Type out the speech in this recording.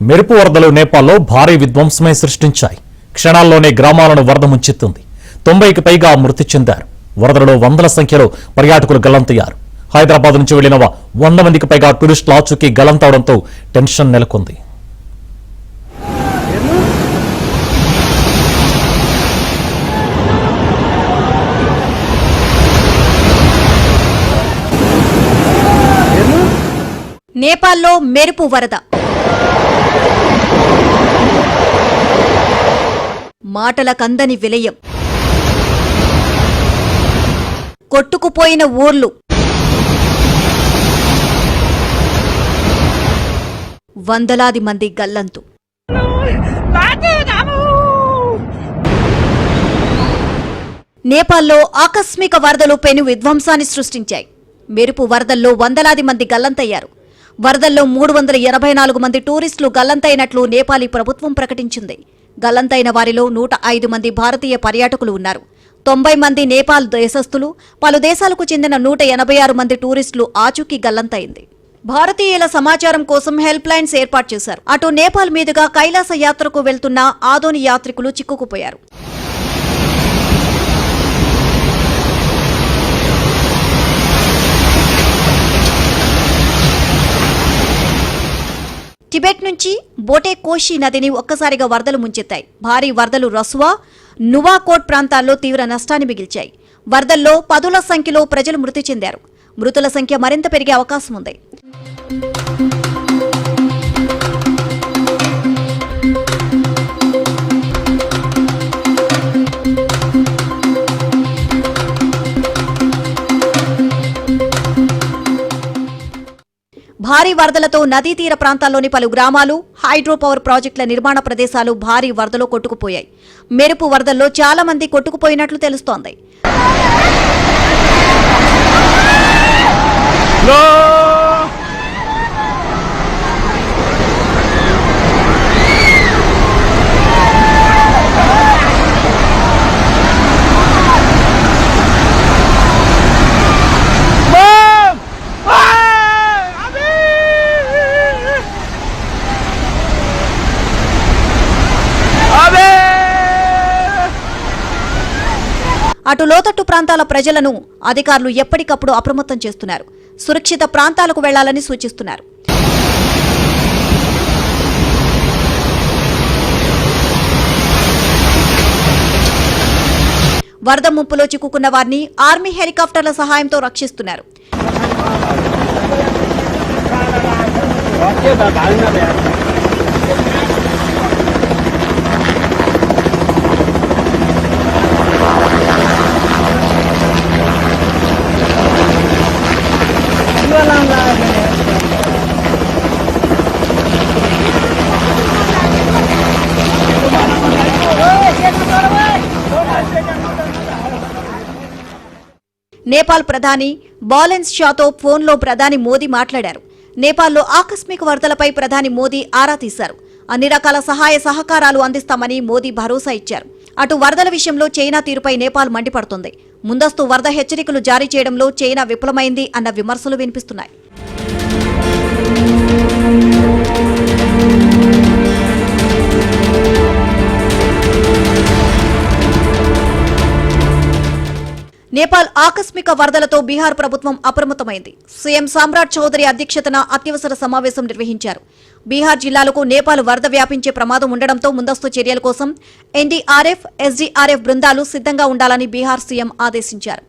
మెరుపు వరదలు నేపాల్లో భారీ విధ్వంసమే సృష్టించాయి. క్షణాల్లోనే గ్రామాలను వరద ముంచెత్తింది. 90కి పైగా మృతి చెందారు. వరదలలో వందల సంఖ్యలో పర్యాటకులు గల్లంతయ్యారు. హైదరాబాద్ నుంచి వెళ్లిన 100 మందికి పైగా టూరిస్టులు ఆచూకీ గల్లంతవడంతో టెన్షన్ నెలకొంది. నేపాల్లో మెరుపు వరద. మాటల కందని విలయం. కొట్టుకుపోయిన ఊర్లు. వందలాది మంది గల్లంతు. నేపాల్లో ఆకస్మిక వరదలు పెను విధ్వంసాన్ని సృష్టించాయి. మెరుపు వరదల్లో వందలాది మంది గల్లంతయ్యారు. వరదల్లో 384 మంది టూరిస్టులు గల్లంతైనట్లు నేపాలీ ప్రభుత్వం ప్రకటించింది. గల్లంతైన వారిలో 105 మంది భారతీయ పర్యాటకులు ఉన్నారు. 90 మంది నేపాల్ దేశస్థులు, పలు దేశాలకు చెందిన 186 మంది టూరిస్టులు ఆచూకీ గల్లంతైంది. భారతీయుల సమాచారం కోసం హెల్ప్ లైన్స్ ఏర్పాటు చేశారు. అటు నేపాల్ మీదుగా కైలాస యాత్రకు వెళ్తున్న ఆదోని యాత్రికులు చిక్కుకుపోయారు. టిబెట్ నుంచి బోటే కోషి నదిని ఒక్కసారిగా వరదలు ముంచెత్తాయి. భారీ వరదలు రసువా, నువాకోట్ ప్రాంతాల్లో తీవ్ర నష్టాన్ని మిగిల్చాయి. వరదల్లో పదుల సంఖ్యలో ప్రజలు మృతి చెందారు. మృతుల సంఖ్య మరింత పెరిగే అవకాశం ఉంది. భారీ వరదలతో నదీ తీర ప్రాంతాల్లోని పలు గ్రామాలు, హైడ్రో పవర్ ప్రాజెక్టుల నిర్మాణ ప్రదేశాలు భారీ వరదలో కొట్టుకుపోయాయి. మెరుపు వరదల్లో చాలా మంది కొట్టుకుపోయినట్లు తెలుస్తోంది. అటు లోతట్టు ప్రాంతాల ప్రజలను అధికారులు ఎప్పటికప్పుడు అప్రమత్తం చేస్తున్నారు. సురక్షిత ప్రాంతాలకు వెళ్లాలని సూచిస్తున్నారు. వరద ముప్పులో చిక్కుకున్న వారిని ఆర్మీ హెలికాప్టర్ల సహాయంతో రక్షిస్తున్నారు. నేపాల్ ప్రధాని బాలెన్స్ షాతో ఫోన్లో ప్రధాని మోదీ మాట్లాడారు. నేపాల్లో ఆకస్మిక వరదలపై ప్రధాని మోదీ ఆరా తీశారు. అన్ని రకాల సహాయ సహకారాలు అందిస్తామని మోదీ భరోసా ఇచ్చారు. అటు వరదల విషయంలో చైనా తీరుపై నేపాల్ మండిపడుతోంది. ముందస్తు వరద హెచ్చరికలు జారీ చేయడంలో చైనా విఫలమైంది అన్న విమర్శలు వినిపిస్తున్నాయి. నేపాల్ ఆకస్మిక వరదలతో బీహార్ ప్రభుత్వం అప్రమత్తమైంది. సీఎం సామ్రాట్ చౌదరి అధ్యక్షతన అత్యవసర సమావేశం నిర్వహించారు. బీహార్ జిల్లాలకు నేపాల్ వరద వ్యాపించే ప్రమాదం ఉండడంతో ముందస్తు చర్యల కోసం ఎన్డీఆర్ఎఫ్, ఎస్డీఆర్ఎఫ్ బృందాలు సిద్ధంగా ఉండాలని బీహార్ సీఎం ఆదేశించారు.